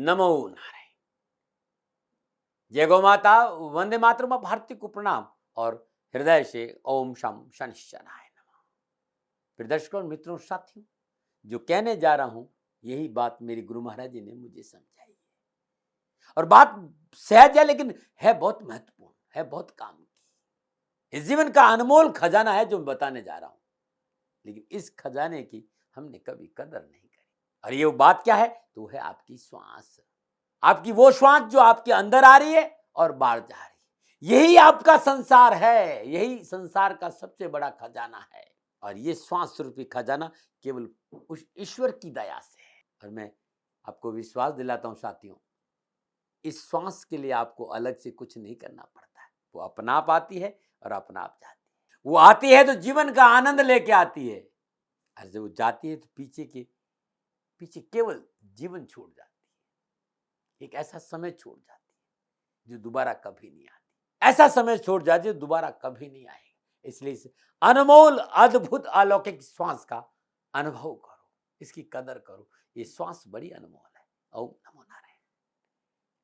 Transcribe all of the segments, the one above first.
नमो नारायण। जय गौ माता, वंदे मातरम। भारती को प्रणाम और हृदय से ओम शम शनिश्चराय नमः। फिर दर्शकों, मित्रों, साथियों, जो कहने जा रहा हूं यही बात मेरे गुरु महाराज जी ने मुझे समझाई है और बात सहज है लेकिन है बहुत महत्वपूर्ण, है बहुत काम की। इस जीवन का अनमोल खजाना है जो मैं बताने जा रहा हूं, लेकिन इस खजाने की हमने कभी कदर नहीं करी। और ये बात क्या है? तो है आपकी श्वास, आपकी वो श्वास जो आपके अंदर आ रही है और बाहर जा रही है। यही आपका संसार है, यही संसार का सबसे बड़ा खजाना है। और ये श्वास रूपी खजाना केवल उस ईश्वर की दया से है। और मैं आपको विश्वास दिलाता हूं साथियों, इस श्वास के लिए आपको अलग से कुछ नहीं करना पड़ता है। वो अपना आप आती है और अपना आप जाती है। वो आती है तो जीवन का आनंद लेके आती है, और जब वो जाती है तो पीछे केवल जीवन छूट जाती है। एक ऐसा समय छोड़ जाती है जो दोबारा कभी नहीं आती। ऐसा समय छोड़ जाती है जो दोबारा कभी नहीं आएगा। इसलिए इस अनमोल अद्भुत अलौकिक श्वास का अनुभव करो, इसकी कदर करो। ये श्वास बड़ी अनमोल है। ओम नमो नारायण।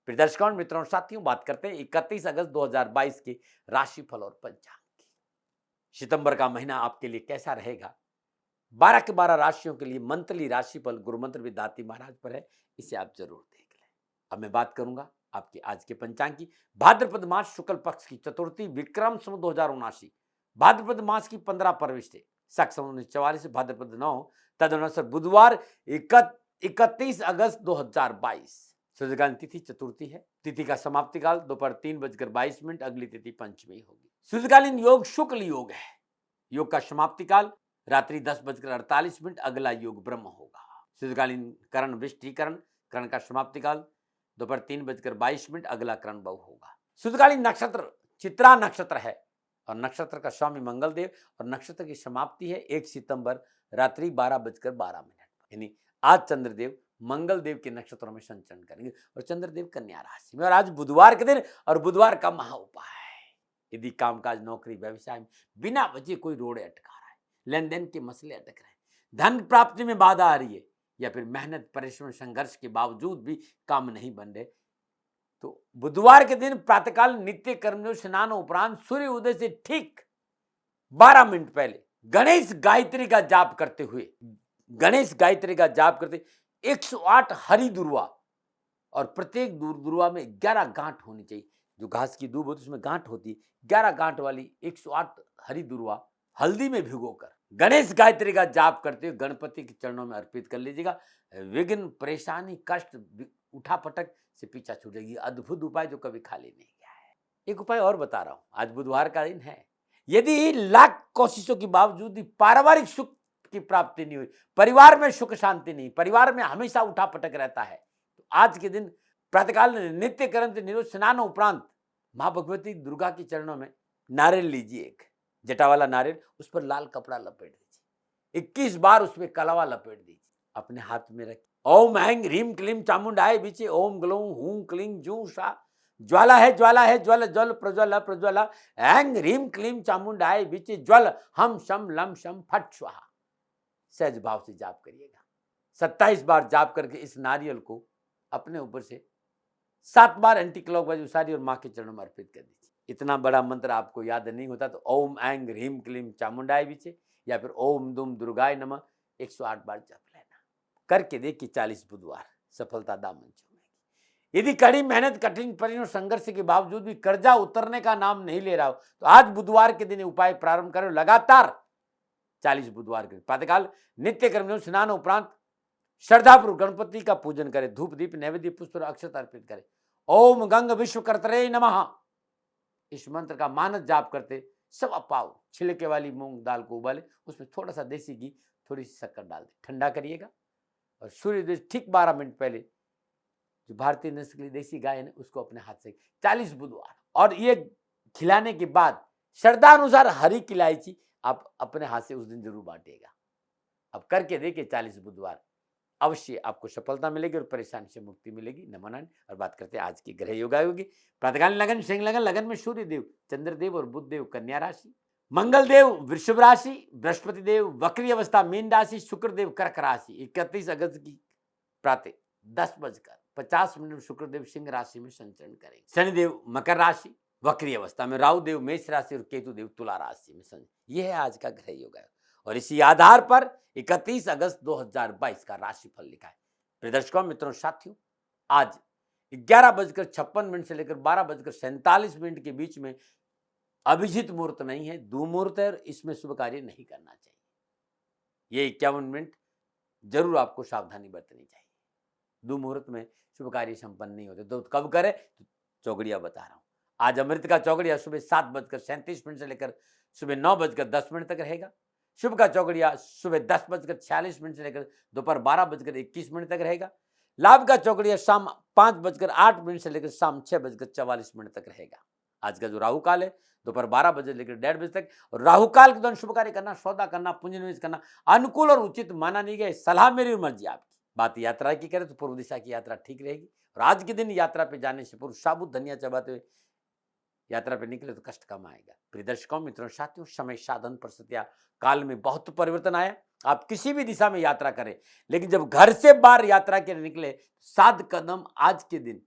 प्रिय दर्शकों, मित्रों, साथियों, बात करते हैं 31 अगस्त 2022 के राशिफल और पंचांग की। सितंबर का महीना आपके लिए कैसा रहेगा? 12 के 12 राशियों के लिए मंथली राशिफल गुरु मंत्र विद्यार्थी महाराज पर है, इसे आप जरूर देख लें। अब मैं बात करूंगा आपके आज के पंचांग की। भाद्रपद मास शुक्ल पक्ष की चतुर्थी, विक्रम संवत 2079, भाद्रपद मास की 15 परविश से शक संवत 44, भाद्रपद 9, तदनुसार बुधवार 31 अगस्त 2022। सूर्यकाल तिथि चतुर्थी है। तिथि का समाप्ति काल दोपहर 3:22, अगली तिथि पंचमी होगी। सूर्यकालीन योग शुक्ल योग है। योग का समाप्ति काल रात्रि 10:48, अगला योग ब्रह्म होगा। सूर्यकालीन करण वृष्टिकरण, करण का समाप्ति काल दोपहर 3:22, अगला करण बहु होगा। शुद्धकालीन नक्षत्र चित्रा नक्षत्र है और नक्षत्र का स्वामी मंगल देव, और नक्षत्र की समाप्ति है 1 सितंबर रात्रि 12:12। यानी आज चंद्रदेव मंगल देव के नक्षत्रों में संचरण करेंगे और चंद्रदेव कन्या राशि में। और आज बुधवार के दिन और बुधवार का महा उपाय है। यदि कामकाज, नौकरी, व्यवसाय में बिना वजह कोई रोड़े अटका रहा है, लेन देन के मसले अटक रहे हैं, धन प्राप्ति में बाधा आ रही है, या फिर मेहनत, परिश्रम, संघर्ष के बावजूद भी काम नहीं बन रहे, तो बुधवार के दिन प्रातःकाल नित्य कर्म स्नान उपरांत सूर्य उदय से ठीक 12 मिनट पहले गणेश गायत्री का जाप करते हुए, गणेश गायत्री का जाप करते 108 हरी दुर्वा, और प्रत्येक दुर्वा में 11 गांठ होनी चाहिए। जो घास की दूब होती है उसमें गांठ होती है, 11 गांठ वाली 108 हरी दुर्वा हल्दी में भिगोकर गणेश गायत्री का जाप करते हुए गणपति के चरणों में अर्पित कर लीजिएगा। विघ्न, परेशानी, कष्ट, उठापटक से पीछा छूट जाएगी। अद्भुत उपाय जो कभी खाली नहीं गया है। एक उपाय और बता रहा हूं, आज बुधवार का दिन है। यदि लाख कोशिशों के बावजूद भी पारिवारिक सुख की प्राप्ति नहीं हुई, परिवार में सुख शांति नहीं, परिवार में हमेशा उठापटक रहता है, तो आज के दिन प्रातःकाल नित्य कर्म से निरोध स्नान उपरांत मां भगवती दुर्गा के चरणों में नारियल लीजिए, एक जटा वाला नारियल, उस पर लाल कपड़ा लपेट दीजिए, 21 बार उसमें कलावा लपेट दीजिए, अपने हाथ में रखिए। ओम ऐं ह्रीं क्लीं चामुंडाय बीचे ओम ग्लौं हूं क्लीं जूं सा। ज्वाला है ज्वल ज्वल प्रज्वल प्रज्वला, ऐं ह्रीं क्लीं चामुंडाय बीचे ज्वल हम शम लम शम फट स्वाहा। सहज भाव से जाप करिएगा। 27 बार जाप करके इस नारियल को अपने ऊपर से 7 बार एंटी क्लॉकवाइज उसारिए और मां के चरणों में अर्पित कर दीजिए। इतना बड़ा मंत्र आपको याद नहीं होता तो ओम ऐं ह्रीं क्लीं चामुंडाय बीचे या फिर ओम दुम दुर्गाय नमः 108 बार जप लेना। करके देखिए 40 बुधवार सफलता दामन छूएगी। यदि कड़ी मेहनत, कठिन परिश्रम, संघर्ष के बावजूद भी कर्जा उतरने का नाम नहीं ले रहा हो तो आज बुधवार के दिन उपाय प्रारंभ करो। लगातार 40 बुधवार के प्रातःकाल नित्य कर्म स्नान उपरांत श्रद्धापूर्वक गणपति का पूजन करें, धूप दीप नैवेद्य पुष्प और अक्षत अर्पित करें। ओम गंग विश्वकर्तरे नमः इस मंत्र का मानस जाप करते सवा पाव छिलके वाली मूंग दाल को उबाले, उसमें थोड़ा सा देसी घी, थोड़ी सी शक्कर डाल दे, ठंडा करिएगा। और सूर्योदय ठीक 12 मिनट पहले जो भारतीय नस्ल की देसी गाय है उसको अपने हाथ से 40 बुधवार, और ये खिलाने के बाद श्रद्धा अनुसार हरी इलायची आप अपने हाथ से उस दिन जरूर बांटिएगा। अब करके देखिए 40 बुधवार, अवश्य आपको सफलता मिलेगी और परेशानी से मुक्ति मिलेगी। नमो नारायण। और बात करते हैं आज की ग्रह योगायोगी। प्रातःकालीन लगन सिंह लगन, लगन में सूर्य देव, चंद्रदेव और बुध देव कन्या राशि, मंगल देव वृषभ राशि, बृहस्पति देव वक्री अवस्था मीन राशि, शुक्र देव कर्क राशि। 31 अगस्त की प्रातः 10:10 50 मिनट शुक्रदेव सिंह राशि में संचरण करेंगे। शनिदेव मकर राशि वक्री अवस्था में, राहु देव मेष राशि और केतु देव तुला राशि में संचरण। यह है आज का ग्रह योग है और इसी आधार पर 31 अगस्त 2022 का राशिफल लिखा है। प्रिय दर्शकों, मित्रों, साथियों, आज 11:56 से लेकर 12:47 के बीच में अभिजीत मुहूर्त नहीं है, दुमुहूर्त है और इसमें शुभ कार्य नहीं करना चाहिए। ये 51 मिनट जरूर आपको सावधानी बरतनी चाहिए। दुमुहूर्त में शुभ कार्य संपन्न नहीं होते, तो कब करें? तो चौगड़िया बता रहा हूं। आज अमृत का चौगड़िया सुबह 7:37 से लेकर सुबह 9:10 तक रहेगा। शुभ का चौगड़िया सुबह 10:46 से लेकर दोपहर 12:21 तक रहेगा। लाभ का चौगड़िया शाम 5:08 से लेकर शाम 6:44 तक रहेगा। आज का जो राहु काल है दोपहर 12 बजे लेकर 1:30 बजे तक, और राहु काल के दौरान शुभ कार्य करना, सौदा करना, पूंजी निवेश करना अनुकूल और उचित माना नहीं गया। सलाह मेरी और मर्जी आपकी। बात यात्रा की करें तो पूर्व दिशा की यात्रा ठीक रहेगी और आज के दिन यात्रा पे जाने से पूर्व साबुत धनिया चबाते हुए यात्रा पे निकले तो कष्ट कम आएगा। प्रिय दर्शकों, मित्रों, साथियों, समय, साधन, परिस्थितियां, काल में बहुत परिवर्तन आया। आप किसी भी दिशा में यात्रा करें, लेकिन जब घर से बाहर यात्रा के लिए निकले 7 कदम आज के दिन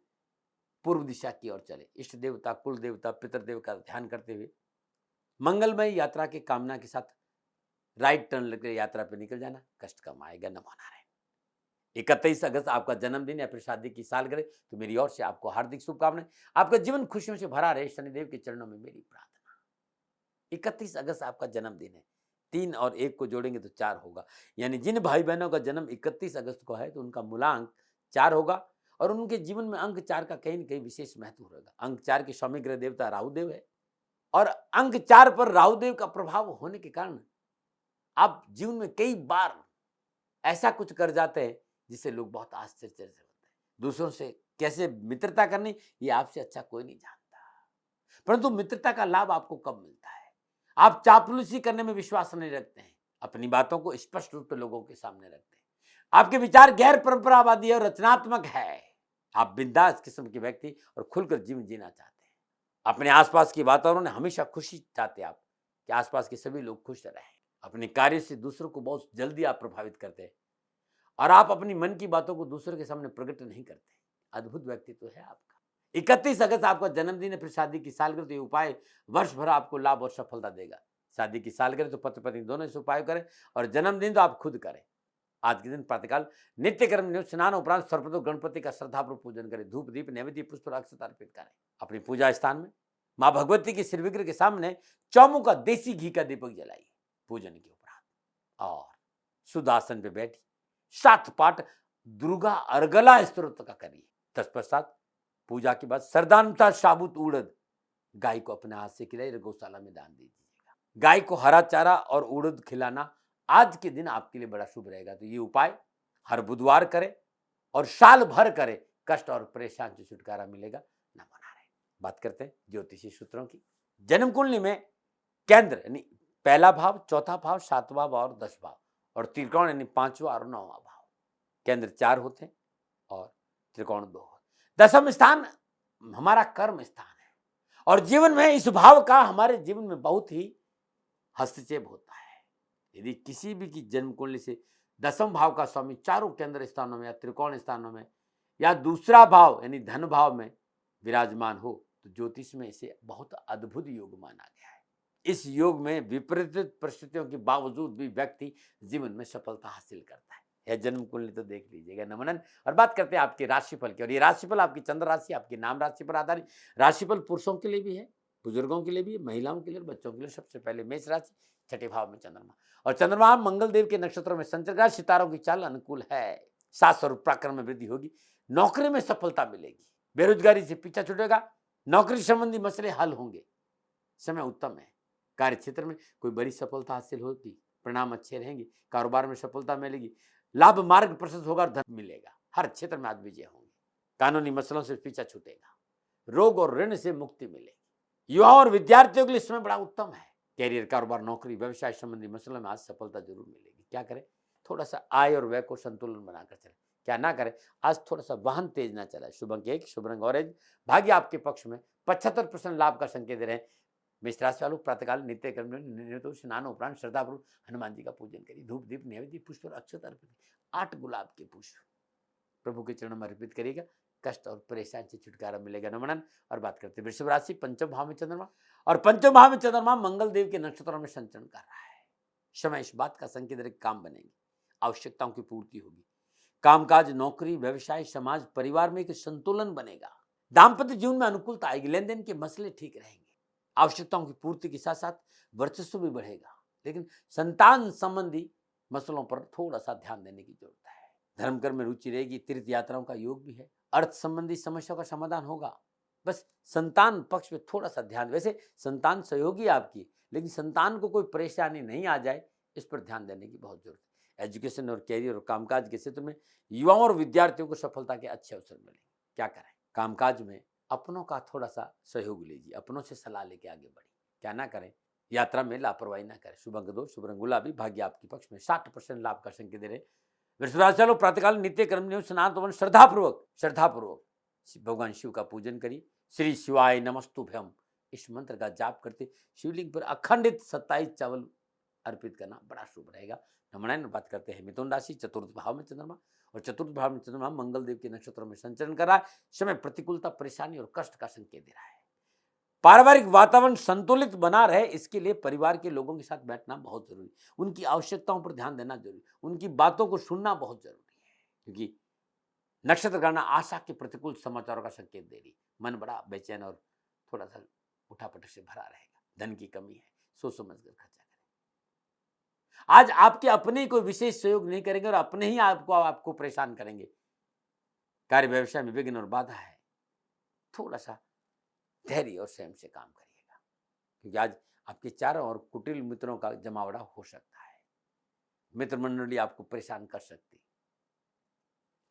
पूर्व दिशा की ओर चले। इष्ट देवता, कुल देवता, पितृदेव का ध्यान करते हुए मंगलमय यात्रा की कामना के साथ राइट टर्न लेकर यात्रा पे निकल जाना, कष्ट कम आएगा। न माना रहे। 31 अगस्त आपका जन्मदिन या फिर शादी की सालगिरह, तो मेरी ओर से आपको हार्दिक शुभकामनाएं। आपका जीवन खुशियों से भरा रहे, शनिदेव के चरणों में मेरी प्रार्थना। 31 अगस्त आपका जन्मदिन है। 3 और 1 को जोड़ेंगे तो 4 होगा, यानी जिन भाई बहनों का जन्म 31 अगस्त को है तो उनका मूलांक 4 होगा और उनके जीवन में अंक 4 का कहीं न कहीं विशेष महत्व रहेगा। अंक 4 के स्वामी ग्रह देवता राहुदेव है और अंक 4 पर राहुदेव का प्रभाव होने के कारण आप जीवन में कई बार ऐसा कुछ कर जाते हैं जिससे लोग बहुत आश्चर्य से होते हैं। दूसरों से कैसे मित्रता करनी, ये आपसे अच्छा कोई नहीं जानता। परंतु मित्रता का लाभ आपको कब मिलता है? आप चापलूसी करने में विश्वास नहीं रखते हैं, अपनी बातों को स्पष्ट रूप से लोगों के सामने रखते हैं। आपके विचार गैर परंपरावादी और रचनात्मक है। आप बिंदास किस्म के व्यक्ति और खुलकर जीवन जीना चाहते हैं। अपने आसपास की वातावरण में हमेशा खुशी चाहते हैं आप कि आसपास के सभी लोग खुश रहें। अपने कार्य से दूसरों को बहुत जल्दी आप प्रभावित करते हैं और आप अपनी मन की बातों को दूसरों के सामने प्रकट नहीं करते। अद्भुत व्यक्तित्व है आपका। 31 अगस्त आपका जन्मदिन है, फिर शादी की सालगिरह, तो ये उपाय वर्ष भर आपको लाभ और सफलता देगा। शादी की सालगिरह तो पति पत्नी दोनों इस उपाय करें और जन्मदिन तो आप खुद करें। आज के दिन प्रातःकाल नित्य कर्म स्नान उपरांत सर्वप्रथम गणपति का श्रद्धापूर्वक पूजन करें। धूप दीप नैवेद्य पुष्प अक्षत अर्पित करें। अपनी पूजा स्थान में माँ भगवती के श्री विग्रह के सामने चौमुखा देसी घी का दीपक जलाइए पूजन के उपरांत और शुद्ध आसन पे बैठी 7 पाठ दुर्गा अर्गला स्तोत्र का करिए। तत्पश्चात पूजा के बाद सरदानुसार साबुत उड़द गाय को अपने हाथ से खिलाई गौशाला में दान दे दीजिएगा। गाय को हरा चारा और उड़द खिलाना आज के दिन आपके लिए बड़ा शुभ रहेगा। तो ये उपाय हर बुधवार करें और साल भर करें, कष्ट और परेशान से छुटकारा मिलेगा। न बना रहे। बात करते हैं ज्योतिषी सूत्रों की। जन्म कुंडली में केंद्र यानी पहला भाव, चौथा भाव, 7वां भाव और 10 भाव और त्रिकोण यानी 5वां और 9वां भाव। केंद्र 4 होते हैं और त्रिकोण 2 होते। 10वां स्थान हमारा कर्म स्थान है और जीवन में इस भाव का हमारे जीवन में बहुत ही हस्तक्षेप होता है। यदि किसी भी की जन्म कुंडली से 10वां भाव का स्वामी चारों केंद्र स्थानों में या त्रिकोण स्थानों में या दूसरा भाव यानी धन भाव में विराजमान हो तो ज्योतिष में इसे बहुत अद्भुत योग माना गया है। इस योग में विपरीत परिस्थितियों के बावजूद भी व्यक्ति जीवन में सफलता हासिल करता है। यह जन्म कुंडली तो देख लीजिएगा नमनन। और बात करते हैं आपके राशिफल की, और ये राशिफल आपकी चंद्र राशि, आपकी नाम राशि पर आधारित राशिफल पुरुषों के लिए भी है, बुजुर्गों के लिए भी, महिलाओं के लिए, बच्चों के लिए। सबसे पहले मेष राशि, 6ठे भाव में चंद्रमा और चंद्रमा मंगल देव के नक्षत्रों में संचर। सितारों की चाल अनुकूल है। सात स्वरूप पराक्रम में वृद्धि होगी। नौकरी में सफलता मिलेगी। बेरोजगारी से पीछा छूटेगा। नौकरी संबंधी मसले हल होंगे। समय उत्तम है। कार्य क्षेत्र में कोई बड़ी सफलता हासिल होगी। परिणाम अच्छे रहेंगे। कारोबार में सफलता मिलेगी। लाभ मार्ग प्रशस्त होगा और धन मिलेगा। हर क्षेत्र में आज विजय होंगे। कानूनी मसलों से पीछा छूटेगा। रोग और ऋण से मुक्ति मिलेगी। युवाओं और विद्यार्थियों के लिए समय बड़ा उत्तम है। कैरियर, कारोबार, नौकरी, व्यवसाय संबंधी मसलों में आज सफलता जरूर मिलेगी। क्या करें? थोड़ा सा आय और व्यय को संतुलन बनाकर चले। क्या ना करें? आज थोड़ा सा वाहन तेज ना चलाए। शुभ अंक 1, शुभ रंग ऑरेंज। भाग्य आपके पक्ष में। 75% लाभ का संकेत दे रहे हैं। मेष राशि वालों प्रातःकाल नित्य कर्म में स्नान उपरांत श्रद्धापूर्वक हनुमान जी का पूजन करिए। धूप दीप नैवेद्य पुष्प और अक्षत अर्पित। 8 गुलाब के पुष्प प्रभु के चरणों में अर्पित करिएगा, कष्ट और परेशानी से छुटकारा मिलेगा। नमन। और बात करते हैं वृषभ राशि, पंचम भाव में चंद्रमा, और पंचम भाव में चंद्रमा मंगल देव के नक्षत्रों में संचरण कर रहा है। समय इस बात का संकेत है कि काम बनेंगे, आवश्यकताओं की पूर्ति होगी, कामकाज, नौकरी, व्यवसाय, समाज, परिवार में एक संतुलन बनेगा, दाम्पत्य जीवन में अनुकूलता आएगी, लेन देन के मसले ठीक रहेंगे, आवश्यकताओं की पूर्ति के साथ साथ वर्चस्व भी बढ़ेगा। लेकिन संतान संबंधी मसलों पर थोड़ा सा ध्यान देने की जरूरत है। धर्म कर्म में रुचि रहेगी, तीर्थ यात्राओं का योग भी है, अर्थ संबंधी समस्याओं का समाधान होगा। बस संतान पक्ष में थोड़ा सा ध्यान, वैसे संतान सहयोगी आपकी, लेकिन संतान को कोई परेशानी नहीं आ जाए, इस पर ध्यान देने की बहुत जरूरत है। एजुकेशन और कैरियर और कामकाज के क्षेत्र में युवाओं और विद्यार्थियों को सफलता के अच्छे अवसर मिलेंगे। क्या करें, कामकाज में अपनों का थोड़ा सा सहयोग लीजिए, अपनों से सलाह लेके आगे बढ़िए। क्या ना करें, यात्रा में लापरवाही ना करें। शुभ अंक 2, शुभ रंग गुलाबी, भाग्य आपके पक्ष में, 60% लाभ का संकेत दे रहे। वृषभ राशि वालों, प्रातःकाल नित्य कर्म स्नान तो श्रद्धापूर्वक भगवान शिव का पूजन करिए। श्री शिवाय नमस्तुभ्यम इस मंत्र का जाप करते शिवलिंग पर अखंडित 27 चावल अर्पित करना बड़ा शुभ रहेगा। नमन। बात करते हैं मिथुन राशि, चतुर्थ भाव में चंद्रमा, और चतुर्थ भाव में चंद्रमा मंगल देव के नक्षत्रों में संचरण कर रहा है। समय प्रतिकूलता, परेशानी और कष्ट का संकेत दे रहा है। पारिवारिक वातावरण संतुलित बना रहे, इसके लिए परिवार के लोगों के साथ बैठना बहुत जरूरी, उनकी आवश्यकताओं पर ध्यान देना जरूरी, उनकी बातों को सुनना बहुत जरूरी है, क्योंकि नक्षत्र गणना आशा के प्रतिकूल समाचारों का संकेत दे रही। मन बड़ा बेचैन और थोड़ा सा उठापटक से भरा रहेगा। धन की कमी है, सोच समझ कर खर्चा करें। आज आपके अपने कोई विशेष सहयोग नहीं करेंगे और अपने ही आपको परेशान करेंगे। कार्य व्यवसाय में विघ्न और बाधा है, थोड़ा सा धैर्य और संयम से काम करिएगा, क्योंकि आज आपके चारों ओर कुटिल मित्रों का जमावड़ा हो सकता है। मित्र मंडली आपको परेशान कर सकती,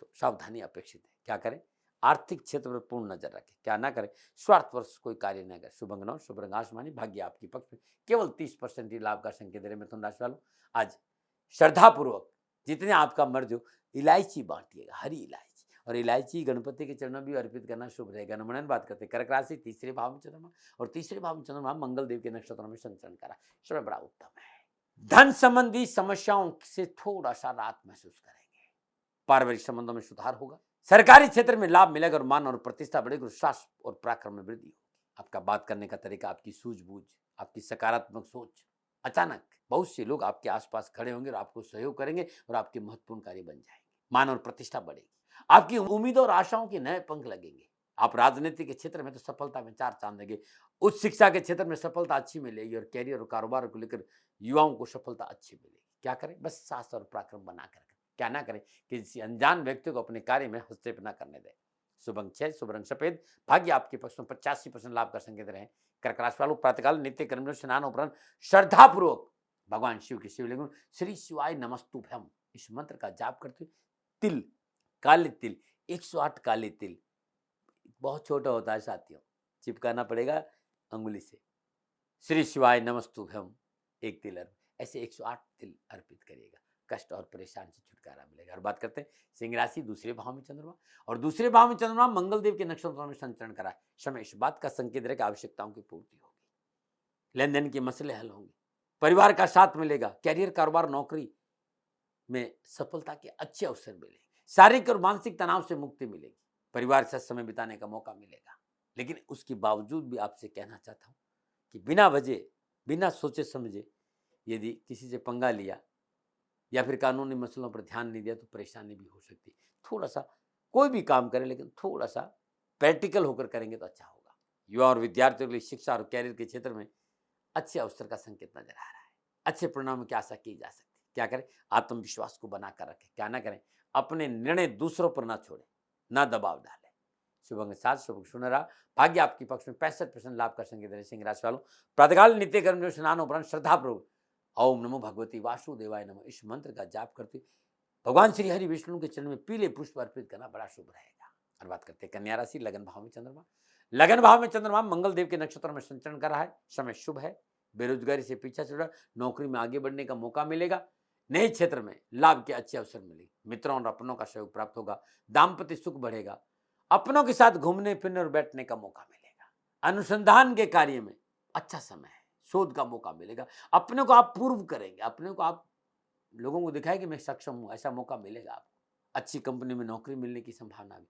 तो सावधानी अपेक्षित है। क्या करें, आर्थिक क्षेत्र पर पूर्ण नजर रखें। क्या ना करें, स्वार्थवश कोई कार्य न करें। शुभ अंक 9, शुभ रंग आसमानी, भाग्य आपके पक्ष में, केवल 30% ही लाभ का संकेत दे रहे मिथुन राशि वालों। आज श्रद्धापूर्वक जितने आपका मर्ज हो इलायची बांटिएगा, हरी इलायची, और इलायची गणपति के चरणों में भी अर्पित करना शुभ रहेगा। नमन। बात करते हैं कर्क राशि, तीसरे भाव में चंद्रमा, और तीसरे भाव में चंद्रमा मंगल देव के नक्षत्रों में संचरण करा, समय बड़ा उत्तम है। धन संबंधी समस्याओं से थोड़ा सा राहत महसूस करेंगे, पारिवारिक संबंधों में सुधार होगा, सरकारी क्षेत्र में लाभ मिलेगा और मान और प्रतिष्ठा बढ़ेगी, और साहस और पराक्रम में वृद्धि होगी। आपका बात करने का तरीका, आपकी सूझबूझ, आपकी सकारात्मक सोच, अचानक बहुत से लोग आपके आसपास खड़े होंगे और आपको सहयोग करेंगे और आपके महत्वपूर्ण कार्य बन जाएंगे। मान और प्रतिष्ठा बढ़ेगी, आपकी उम्मीदों और आशाओं के नए पंख लगेंगे। आप राजनीति के क्षेत्र में तो सफलता में 4 चांद लगे, उच्च शिक्षा के क्षेत्र में सफलता अच्छी मिलेगी, और कैरियर और कारोबार को लेकर युवाओं को सफलता अच्छी मिलेगी। क्या करें, बस साहस और पराक्रम बनाकर रखें। क्या ना करें, किसी अनजान व्यक्ति को अपने कार्य में हस्तक्षेप न करने दें। शुभ अंक 6, शुभ रंग सफेद, भाग्य आपके पक्ष में, 85% लाभ का संकेत रहे। कर्क राशि वालों, प्रातःकाल नित्य कर्म स्नान उपरांत श्रद्धापूर्वक भगवान शिव के शिवलिंग श्री शिवाय नमस्तुभ्यम इस मंत्र का जाप करते हुए तिल, काले तिल, 108 काले तिल, बहुत छोटा होता है साथियों, चिपकाना पड़ेगा अंगुली से, श्री शिवाय नमस्तुभ्यम एक तिल ऐसे 108 तिल अर्पित करिएगा, कष्ट और परेशान से छुटकारा मिलेगा। और बात करते हैं सिंह राशि, दूसरे भाव में चंद्रमा, और दूसरे भाव में चंद्रमा मंगल देव के नक्षत्रों में संचरण करा, समय इस बात का संकेत है कि आवश्यकताओं की पूर्ति होगी, लेन देन के मसले हल होंगे, परिवार का साथ मिलेगा, कैरियर, कारोबार, नौकरी में सफलता के अच्छे अवसर मिलेंगे, शारीरिक और मानसिक तनाव से मुक्ति मिलेगी, परिवार के साथ समय बिताने का मौका मिलेगा। लेकिन उसके बावजूद भी आपसे कहना चाहता हूं कि बिना वजह, बिना सोचे समझे यदि किसी से पंगा लिया या फिर कानूनी मसलों पर ध्यान नहीं दिया तो परेशानी भी हो सकती है। थोड़ा सा कोई भी काम करें, लेकिन थोड़ा सा प्रैक्टिकल होकर करेंगे तो अच्छा होगा। युवा और विद्यार्थियों के लिए शिक्षा और कैरियर के क्षेत्र में अच्छे अवसर का संकेत नजर आ रहा है, अच्छे परिणाम की आशा की जा सकती है। क्या करें, आत्मविश्वास को बनाकर रखें। क्या ना करें, अपने निर्णय दूसरों पर ना छोड़े, ना दबाव डालें। शुभ अंक 7, शुभ सुनहरा, भाग्य आपके पक्ष में, 65% लाभ का संकेत है। सिंह राशि वालों, प्रातःकाल नित्य कर्म स्नान उपरांत श्रद्धापूर्वक ओम नमो भगवती वासुदेवाय नमः इस मंत्र का जाप करते भगवान श्री हरि विष्णु के चरण में पीले पुष्प अर्पित करना बड़ा शुभ रहेगा। और बात करते हैं कन्या राशि, लगन भाव में चंद्रमा, लगन भाव में चंद्रमा मंगल देव के नक्षत्रों में संचरण कर रहा है, समय शुभ है, बेरोजगारी से पीछा छुड़ा, नौकरी में आगे बढ़ने का मौका मिलेगा, नए क्षेत्र में लाभ के अच्छे अवसर मिलेंगे, मित्रों और अपनों का सहयोग प्राप्त होगा, दाम्पत्य सुख बढ़ेगा, अपनों के साथ घूमने फिरने और बैठने का मौका मिलेगा, अनुसंधान के कार्य में अच्छा समय है, शोध का मौका मिलेगा, अपने को आप प्रूव करेंगे, अपने को आप लोगों को दिखाएं कि मैं सक्षम हूं, ऐसा मौका मिलेगा आपको। अच्छी कंपनी में नौकरी मिलने की संभावना भी।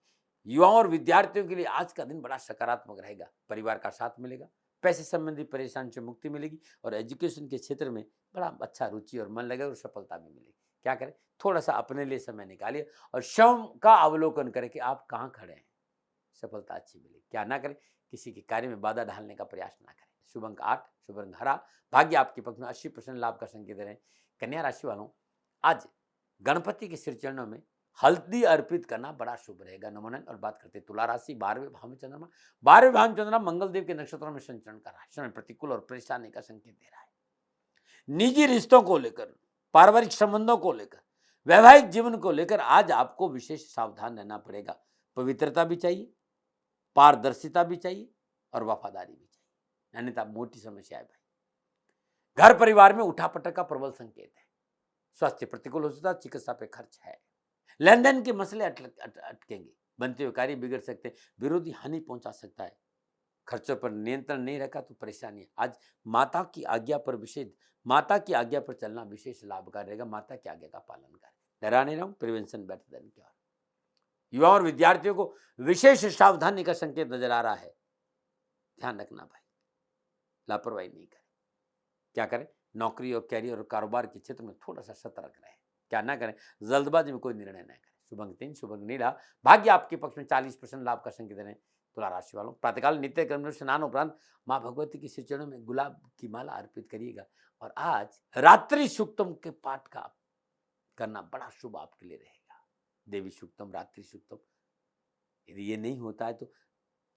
युवाओं और विद्यार्थियों के लिए आज का दिन बड़ा सकारात्मक रहेगा। परिवार का साथ मिलेगा, पैसे संबंधी परेशानी से मुक्ति मिलेगी और एजुकेशन के क्षेत्र में बड़ा अच्छा रुचि और मन लगेगा और सफलता भी मिलेगी। क्या करें, थोड़ा सा अपने लिए समय निकालिए और स्वयं का अवलोकन करें कि आप कहाँ खड़े हैं। सफलता अच्छी मिलेगी। क्या ना करें, किसी के कार्य में बाधा डालने का प्रयास ना करें। शुभ अंक 8, शुभ रंग हरा, भाग्य आपके पक्ष में 80% लाभ का संकेत दे रहे हैं। कन्या राशि वालों, आज गणपति के श्री चरणों में हल्दी अर्पित करना बड़ा शुभ रहेगा। नमोनन। और बात करते हैं तुला राशि, 12वें भाव में चंद्रमा। 12वें भाव में चंद्रमा मंगल देव के नक्षत्रों में संचरण कर रहा है। समय प्रतिकूल और परेशानी का संकेत दे रहा है। निजी रिश्तों को लेकर, पारिवारिक संबंधों को लेकर, वैवाहिक जीवन को लेकर आज आपको विशेष सावधान रहना पड़ेगा। पवित्रता भी चाहिए, पारदर्शिता भी चाहिए और वफादारी भी चाहिए, अन्यथा मोटी समस्या है भाई। घर परिवार में उठापटक का प्रबल संकेत है। स्वास्थ्य प्रतिकूल हो सकता है, चिकित्सा पे खर्च है। लेन देन के मसले अटकेंगे, बनते हुए कार्य बिगड़ सकते हैं, विरोधी हानि पहुंचा सकता है। खर्चों पर नियंत्रण नहीं रखा तो परेशानी है। आज माता की आज्ञा पर चलना विशेष लाभकारी रहेगा। माता की आज्ञा का पालन करें। डरा नहीं रहूं, प्रिवेंशन बेटर देन क्योर। युवा और विद्यार्थियों को विशेष सावधानी का संकेत नजर आ रहा है। ध्यान रखना भाई, लापरवाही नहीं करें। क्या करें, नौकरी और कैरियर और कारोबार के क्षेत्र में थोड़ा सा सतर्क रहें। क्या ना करें, जल्दबाजी में कोई निर्णय न करें। शुभ अंक 3, शुभ अंक नीला, भाग्य आपके पक्ष में 40% लाभ का संकेत दें। तुला राशि वालों, प्रातःकाल नित्य कर्म स्नान उपरांत माँ भगवती के श्री चरणों में गुलाब की माला अर्पित करिएगा। और आज रात्रि सूक्तम के पाठ का करना बड़ा शुभ आपके लिए रहेगा। देवी सूक्तम, रात्रि सूक्तम, यदि ये नहीं होता है तो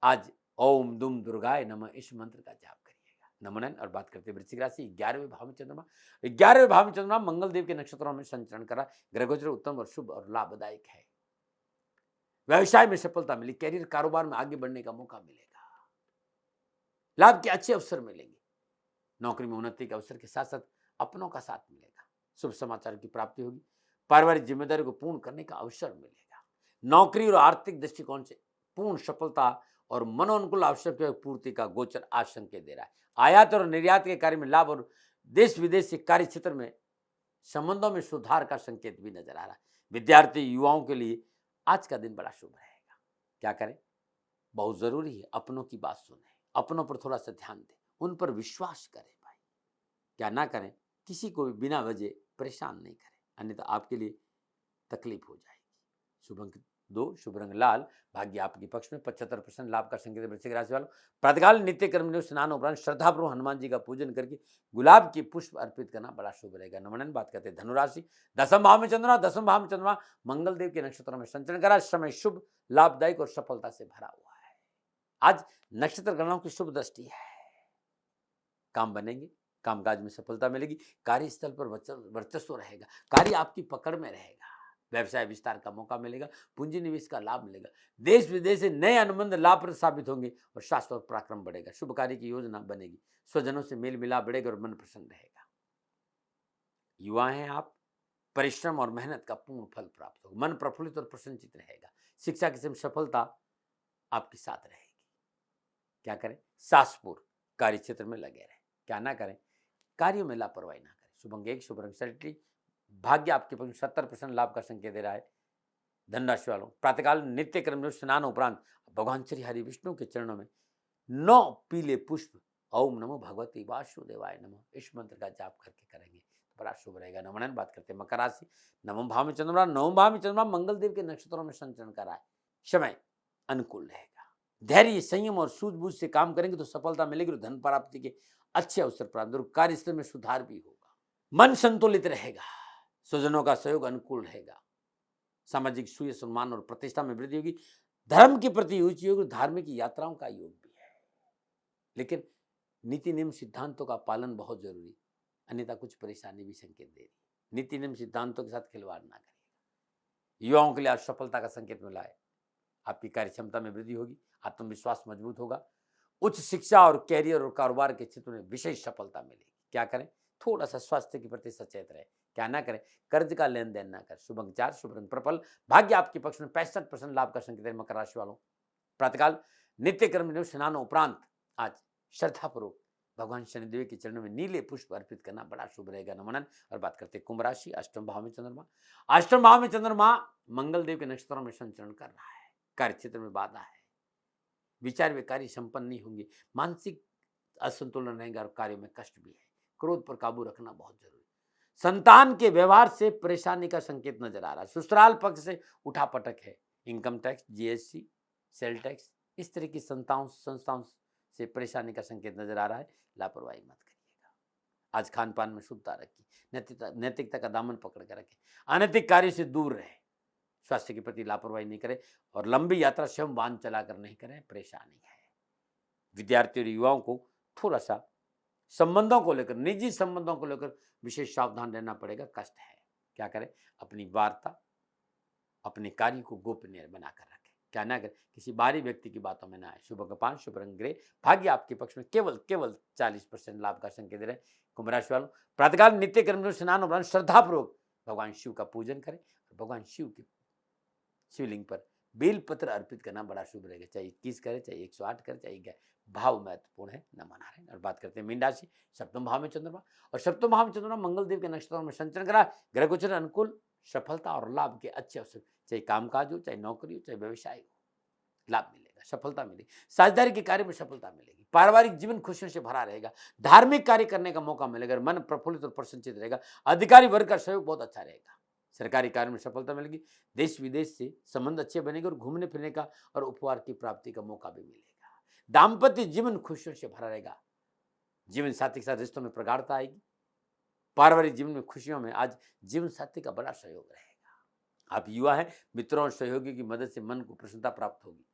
आज ओम दुम दुर्गाय नमः इस मंत्र का जाप करिएगा। नमन। और बात करते हैं वृश्चिक राशि, 11वें भाव में चंद्रमा। 11वें भाव में चंद्रमा मंगल देव के नक्षत्रों में संचरण करा। ग्रह गोचर उत्तम और शुभ और लाभदायक है। व्यवसाय में सफलता मिली, कैरियर कारोबार में आगे बढ़ने का मौका मिलेगा, लाभ के अच्छे अवसर मिलेंगे। नौकरी में उन्नति के अवसर के साथ साथ अपनों का साथ मिलेगा। शुभ समाचार की प्राप्ति होगी। पारिवारिक जिम्मेदारी को पूर्ण करने का अवसर मिलेगा। नौकरी और आर्थिक दृष्टिकोण से पूर्ण सफलता और मनोनुकूल आवश्यकता पूर्ति का गोचर आज संकेत दे रहा है। आयात और निर्यात के कार्य में लाभ और देश विदेश के कार्य क्षेत्र में संबंधों में सुधार का संकेत भी नजर आ रहा है। विद्यार्थी युवाओं के लिए आज का दिन बड़ा शुभ रहेगा। क्या करें, बहुत जरूरी है अपनों की बात सुने, अपनों पर थोड़ा सा ध्यान दें, उन पर विश्वास करें भाई। क्या ना करें, किसी को भी बिना वजह परेशान नहीं करें, अन्यथा आपके लिए तकलीफ हो जाएगी। शुभ अंक 2, शुभ रंग लाल, भाग्य आपके पक्ष में 75% लाभ का संकेत। वृश्चिक राशि वालों, प्रातःकाल नित्य कर्म स्नान उपरांत श्रद्धापूर्वक हनुमान जी का पूजन करके गुलाब की पुष्प अर्पित करना बड़ा शुभ रहेगा। नमन। बात करते हैं धनुराशि, 10वें भाव में चंद्रमा। 10वें भाव में चंद्रमा मंगल देव के नक्षत्रों में संचरण करा। समय शुभ, लाभदायक और सफलता से भरा हुआ है। आज नक्षत्र गणनाओं की शुभ दृष्टि है। काम बनेंगे, कामकाज में सफलता मिलेगी, कार्यस्थल पर वर्चस्व रहेगा, कार्य आपकी पकड़ में रहेगा, व्यवसाय विस्तार का मौका मिलेगा, पूंजी निवेश का लाभ मिलेगा, देश विदेश से नए अनुबंध लाभप्रद साबित होंगे और शाश्वत पराक्रम बढ़ेगा। शुभ कार्य की योजना बनेगी, स्वजनों से मेल मिलाप बढ़ेगा और मन प्रसन्न रहेगा। युवा हैं आप, परिश्रम और मेहनत का पूर्ण फल प्राप्त होगा, मन प्रफुल्लित और प्रसन्नचित रहेगा। शिक्षा की सफलता आपके साथ रहेगी। क्या करें, सासपुर कार्य क्षेत्र में लगे रहें। क्या ना करें, कार्यों में लापरवाही ना करें। शुभ अंक 1, शुभ रंग सैंडली, भाग्य आपके पक्ष 70% लाभ का संकेत दे रहा है। धनराशि वालों, प्रातःकाल नित्य कर्म स्नान उपरांत भगवान श्री हरि विष्णु के चरणों में 9 पीले पुष्प ओम नमो भगवती वासुदेवाय नमः इस मंत्र का जाप करके करेंगे तो बड़ा शुभ रहेगा। नमन। बात करते हैं मकर राशि, 9वें भाव में चंद्रमा। 9वें भाव में चंद्रमा मंगल देव के नक्षत्रों में संचरण कर रहा है। समय अनुकूल रहेगा, धैर्य संयम और सूझबूझ से काम करेंगे तो सफलता मिलेगी और धन प्राप्ति के अच्छे अवसर प्राप्त और कार्यस्थल में सुधार भी होगा। मन संतुलित रहेगा, स्वजनों का सहयोग अनुकूल रहेगा, सामाजिक सूय सम्मान और प्रतिष्ठा में वृद्धि होगी, धर्म के प्रति रुचि होगी, धार्मिक यात्राओं का योग भी है। लेकिन नीति नियम सिद्धांतों का पालन बहुत जरूरी, अन्यथा कुछ परेशानी भी संकेत दे रही। नीति नियम सिद्धांतों के साथ खिलवाड़ ना करिएगा। युवाओं के लिए आज सफलता का संकेत मिला है। आपकी कार्य क्षमता में वृद्धि होगी, आत्मविश्वास मजबूत होगा, उच्च शिक्षा और कैरियर और कारोबार के क्षेत्र में विशेष सफलता मिलेगी। क्या करें, थोड़ा सा स्वास्थ्य के प्रति सचेत रहे। क्या ना करें, कर्ज का लेन देन ना करें। शुभ अंक 4, शुभ रंग पर्पल, भाग्य आपके पक्ष में 65% लाभ का संकेत है। मकर राशि वालों, प्रातःकाल नित्य कर्म स्नान उपरांत आज श्रद्धापूर्वक भगवान शनिदेव के चरणों में नीले पुष्प अर्पित करना बड़ा शुभ रहेगा। नमन। और बात करते हैं कुंभ राशि, अष्टम भाव में चंद्रमा। अष्टम भाव में चंद्रमा मंगल देव के नक्षत्रों में संचरण कर रहा है। कार्य क्षेत्र में बाधा है, विचार वे कार्य संपन्न नहीं होंगे, मानसिक असंतुलन रहेगा और कार्य में कष्ट भी है। क्रोध पर काबू रखना बहुत जरूरी। संतान के व्यवहार से परेशानी का संकेत नजर आ रहा है। ससुराल पक्ष से उठापटक है। Income tax, GST, sale tax, इस तरह की संस्थाओं से परेशानी का संकेत नजर आ रहा है। लापरवाही मत करिएगा। आज खान पान में शुद्धता रखिए, नैतिकता का दामन पकड़ कर रखें, अनैतिक कार्य से दूर रहे, स्वास्थ्य के प्रति लापरवाही नहीं करें और लंबी यात्रा स्वयं वाहन चलाकर नहीं करें, परेशानी है। विद्यार्थियों और युवाओं को थोड़ा सा संबंधों को लेकर, निजी संबंधों को लेकर विशेष सावधान रहना पड़ेगा, कष्ट है। क्या करें? अपनी वार्ता, अपने कार्य को गोपनीय बनाकर रखें। क्या ना करें? किसी बाहरी व्यक्ति की बातों में ना आए। शुभ अंक 5, शुभ रंग ग्रे, भाग्य आपके पक्ष में केवल 40% लाभ का संकेत दे रहे हैं। कुंभ राशि वालों, प्रातःकाल नित्य कर्म में स्नान और श्रद्धापूर्वक भगवान शिव का पूजन करें। भगवान शिव के शिवलिंग पर बेल पत्र अर्पित करना बड़ा शुभ रहेगा। चाहे 21 करें, चाहे 108 करें, चाहे 11, भाव महत्वपूर्ण है, न मना रहे। और बात करते हैं मीन राशि, सप्तम भाव में चंद्रमा। और सप्तम भाव में चंद्रमा मंगल देव के नक्षत्रों में संचरण करा। ग्रह गोचर अनुकूल, सफलता और लाभ के अच्छे अवसर, चाहे कामकाज हो, चाहे नौकरी हो, चाहे व्यवसाय हो, लाभ मिलेगा, सफलता मिलेगी। साझेदारी के कार्य में सफलता मिलेगी। पारिवारिक जीवन खुशियों से भरा रहेगा। धार्मिक कार्य करने का मौका मिलेगा। मन प्रफुल्लित और प्रसन्नचित रहेगा। अधिकारी वर्ग का सहयोग बहुत अच्छा रहेगा। सरकारी कार्य में सफलता मिलेगी। देश विदेश से संबंध अच्छे बनेंगे और घूमने फिरने का और उपहार की प्राप्ति का मौका भी मिलेगा। दाम्पत्य जीवन खुशियों से भरा रहेगा। जीवन साथी के साथ रिश्तों में प्रगाढ़ता आएगी। पारिवारिक जीवन में खुशियों में आज जीवन साथी का बड़ा सहयोग रहेगा। आप युवा हैं, मित्रों और सहयोगी की मदद से मन को प्रसन्नता प्राप्त होगी।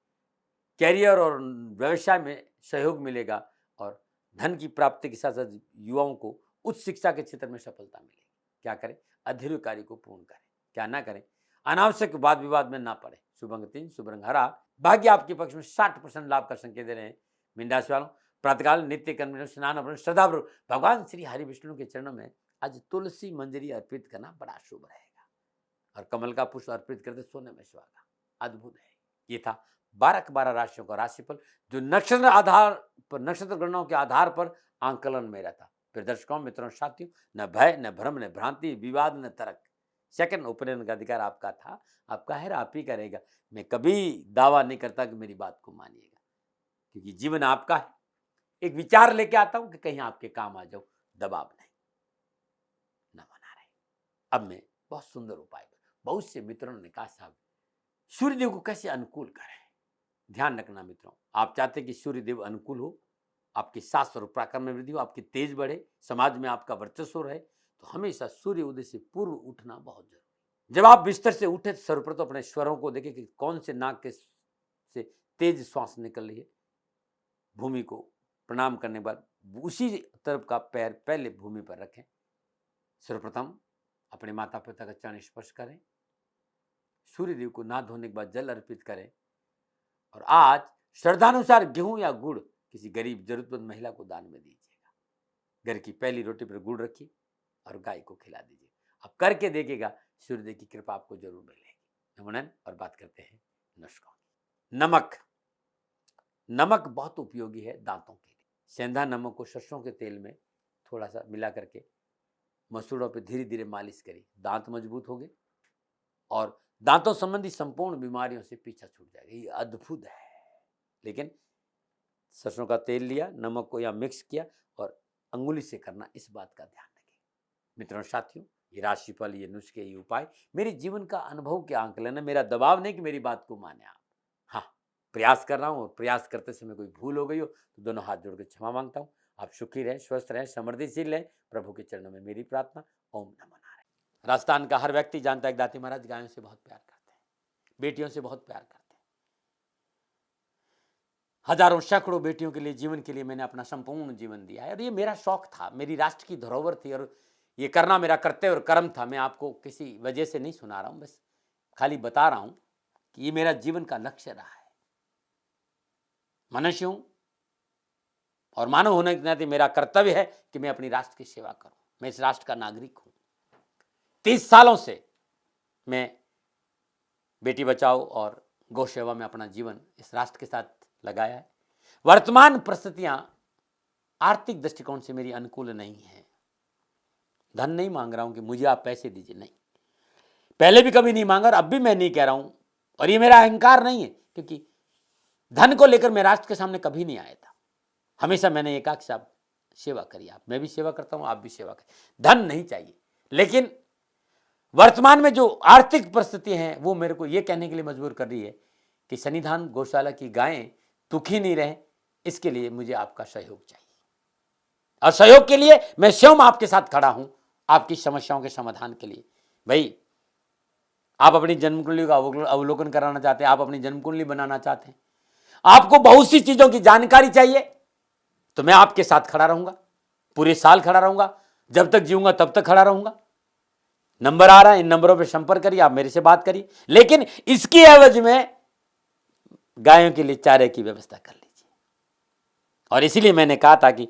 कैरियर और व्यवसाय में सहयोग मिलेगा और धन की प्राप्ति के साथ साथ युवाओं को उच्च शिक्षा के क्षेत्र में सफलता मिलेगी। क्या करें? अधूरे कार्य को पूर्ण करें। क्या ना करें? अनावश्यक वाद विवाद में ना पड़े। शुभ अंक 3, शुभ रंग हरा, भाग्य आपके पक्ष में 60% लाभ का संकेत दे रहे हैं। मीन राशि वालों, प्रातःकाल नित्य कर्म में स्नान और श्रद्धापूर्वक भगवान श्री हरि विष्णु के चरणों में आज तुलसी मंजरी अर्पित करना बड़ा शुभ रहेगा। और कमल का पुष्प अर्पित करते सोने में सुहागा। अद्भुत है। ये था 12 राशियों का राशिफल, जो नक्षत्र गणनाओं के आधार पर आंकलन में रहता। फिर दर्शकों, मित्रों, साथियों, न भय, न भ्रम, न भ्रांति, विवाद, न तर्क। सेकंड ओपिनियन का अधिकार आपका था, आपका है, आप ही करेगा। मैं कभी दावा नहीं करता कि मेरी बात को मानिएगा, क्योंकि जीवन आपका है। एक विचार लेके आता हूं कि कहीं आपके काम आ जाऊं, दबाव नहीं, न बना रहे। अब मैं बहुत सुंदर उपाय, बहुत से मित्रों ने कहा साहब सूर्यदेव को कैसे अनुकूल करें। ध्यान रखना मित्रों, आप चाहते कि सूर्यदेव अनुकूल हो, आपके साहस और पराक्रम में वृद्धि हो, आपकी तेज बढ़े, समाज में आपका वर्चस्व रहे, तो हमेशा सूर्य उदय से पूर्व उठना बहुत जरूरी। जब आप बिस्तर से उठे तो सर्वप्रथम अपने स्वरों को देखें कि कौन से नाक के से तेज श्वास निकल रही है। भूमि को प्रणाम करने के बाद उसी तरफ का पैर पहले भूमि पर रखें। सर्वप्रथम अपने माता पिता का चरण स्पर्श करें। सूर्यदेव को नहा धोने के बाद जल अर्पित करें। और आज श्रद्धानुसार गेहूं या गुड़ किसी गरीब जरूरतमंद महिला को दान में दीजिएगा। घर की पहली रोटी पर गुड़ रखिए और गाय को खिला दीजिए। आप करके देखिएगा, सूर्यदेव की कृपा आपको जरूर मिलेगी। नमन। और बात करते हैं नुस्खों की। नमक बहुत उपयोगी है दांतों के लिए। सेंधा नमक को सरसों के तेल में थोड़ा सा मिला करके मसूड़ों पर धीरे धीरे मालिश करिए। दांत मजबूत हो गए और दांतों संबंधी संपूर्ण बीमारियों से पीछा छूट जाएगा। ये अद्भुत है। लेकिन सरसों का तेल लिया, नमक को या मिक्स किया और अंगुली से करना, इस बात का ध्यान रखें। मित्रों, साथियों, ये राशिफल, ये नुस्खे, ये उपाय मेरे जीवन का अनुभव के आंकलन है। मेरा दबाव नहीं कि मेरी बात को माने आप। हाँ, प्रयास कर रहा हूँ और प्रयास करते समय कोई भूल हो गई हो तो दोनों हाथ जोड़ के क्षमा मांगता हूँ। आप सुखी रहें, स्वस्थ रहें, समृद्धिशील रहें, प्रभु के चरणों में मेरी प्रार्थना। ओम नमः नारायण। राजस्थान का हर व्यक्ति जानता है कि दाती महाराज गायों से बहुत प्यार करते हैं, बेटियों से बहुत प्यार करते हैं। हजारों सैकड़ों बेटियों के लिए, जीवन के लिए मैंने अपना संपूर्ण जीवन दिया है और ये मेरा शौक था, मेरी राष्ट्र की धरोहर थी और ये करना मेरा कर्तव्य और कर्म था। मैं आपको किसी वजह से नहीं सुना रहा हूं, बस खाली बता रहा हूं कि ये मेरा जीवन का लक्ष्य रहा है। मनुष्य हूं और मानव होने के नाते मेरा कर्तव्य है कि मैं अपनी राष्ट्र की सेवा करूं। मैं इस राष्ट्र का नागरिक हूं। 30 सालों से मैं बेटी बचाओ और गौ सेवा में अपना जीवन इस राष्ट्र के साथ लगाया है। वर्तमान परिस्थितियां आर्थिक दृष्टिकोण से मेरी अनुकूल नहीं है। धन नहीं मांग रहा हूं कि मुझे आप पैसे दीजिए, नहीं, पहले भी कभी नहीं मांगा और अब भी मैं नहीं कह रहा हूं, और ये मेरा अहंकार नहीं है, क्योंकि धन को लेकर मैं राष्ट्र के सामने कभी नहीं आया था। हमेशा मैंने ये कहा कि साहब सेवा करिए, आप, मैं भी सेवा करता हूं, आप भी सेवा करिए, धन नहीं चाहिए। लेकिन वर्तमान में जो आर्थिक परिस्थिति है वो मेरे को ये कहने के लिए मजबूर कर रही है कि सन्निधान गौशाला की गायें दुखी नहीं रहे, इसके लिए मुझे आपका सहयोग चाहिए। और सहयोग के लिए मैं स्वयं आपके साथ खड़ा हूं, आपकी समस्याओं के समाधान के लिए। भाई, आप अपनी जन्म कुंडली का अवलोकन कराना चाहते हैं, आप अपनी जन्म कुंडली बनाना चाहते हैं, आपको बहुत सी चीजों की जानकारी चाहिए, तो मैं आपके साथ खड़ा रहूंगा, पूरे साल खड़ा रहूंगा, जब तक जीऊंगा तब तक खड़ा रहूंगा। नंबर आ रहा है, इन नंबरों पे संपर्क करिए, आप मेरे से बात करिए, लेकिन इसकी एवज में गायों के लिए चारे की व्यवस्था कर लीजिए। और इसीलिए मैंने कहा था कि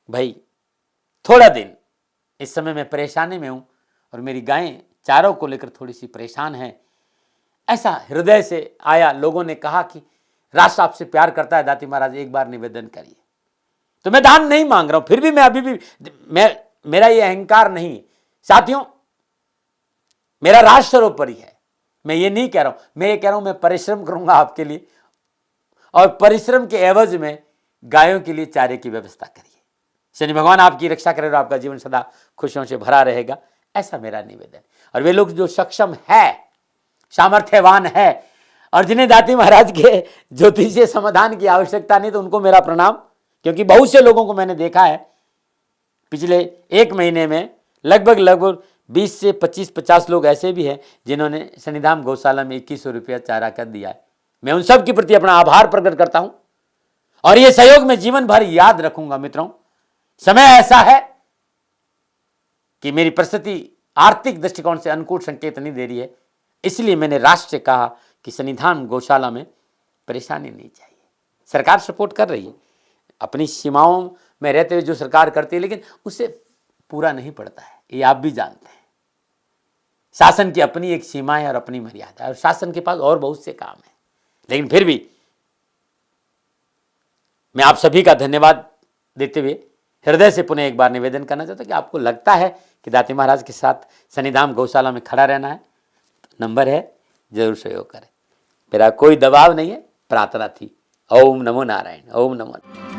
भाई थोड़ा दिन, इस समय मैं परेशानी में हूं और मेरी गायें चारों को लेकर थोड़ी सी परेशान हैं, ऐसा हृदय से आया। लोगों ने कहा कि राष्ट्र आपसे प्यार करता है दाती महाराज, एक बार निवेदन करिए। तो मैं दान नहीं मांग रहा हूं, फिर भी मैं अभी भी, मेरा ये अहंकार नहीं है साथियों, मेरा राष्ट्र सर्वोपरि है। मैं ये नहीं कह रहा हूं, मैं ये कह रहा हूं मैं परिश्रम करूंगा आपके लिए, और परिश्रम के एवज में गायों के लिए चारे की व्यवस्था करिए। शनि भगवान आपकी रक्षा करे और आपका जीवन सदा खुशियों से भरा रहेगा, ऐसा मेरा निवेदन। और वे लोग जो सक्षम है, सामर्थ्यवान है, और जिन्हें दाती महाराज के ज्योतिषीय समाधान की आवश्यकता नहीं, तो उनको मेरा प्रणाम। क्योंकि बहुत से लोगों को मैंने देखा है पिछले एक महीने में, लगभग 20 से 25-50 लोग ऐसे भी हैं जिन्होंने सन्निधान गौशाला में 2100 रुपया चारा कर दिया है। मैं उन सब के प्रति अपना आभार प्रकट करता हूं, और यह सहयोग मैं जीवन भर याद रखूंगा। मित्रों, समय ऐसा है कि मेरी परिस्थिति आर्थिक दृष्टिकोण से अनुकूल संकेत नहीं दे रही है, इसलिए मैंने राष्ट्र से कहा कि सन्निधान गौशाला में परेशानी नहीं चाहिए। सरकार सपोर्ट कर रही है, अपनी सीमाओं में रहते हुए जो सरकार करती है, लेकिन उससे पूरा नहीं पड़ता है, ये आप भी जानते हैं। शासन की अपनी एक सीमा है और अपनी मर्यादा है, और शासन के पास और बहुत से काम है। लेकिन फिर भी मैं आप सभी का धन्यवाद देते हुए हृदय से पुनः एक बार निवेदन करना चाहता हूं कि आपको लगता है कि दाती महाराज के साथ सन्निधान गौशाला में खड़ा रहना है, तो नंबर है, जरूर सहयोग करें। मेरा कोई दबाव नहीं है, प्रार्थना थी। ओम नमो नारायण, ओम नमो।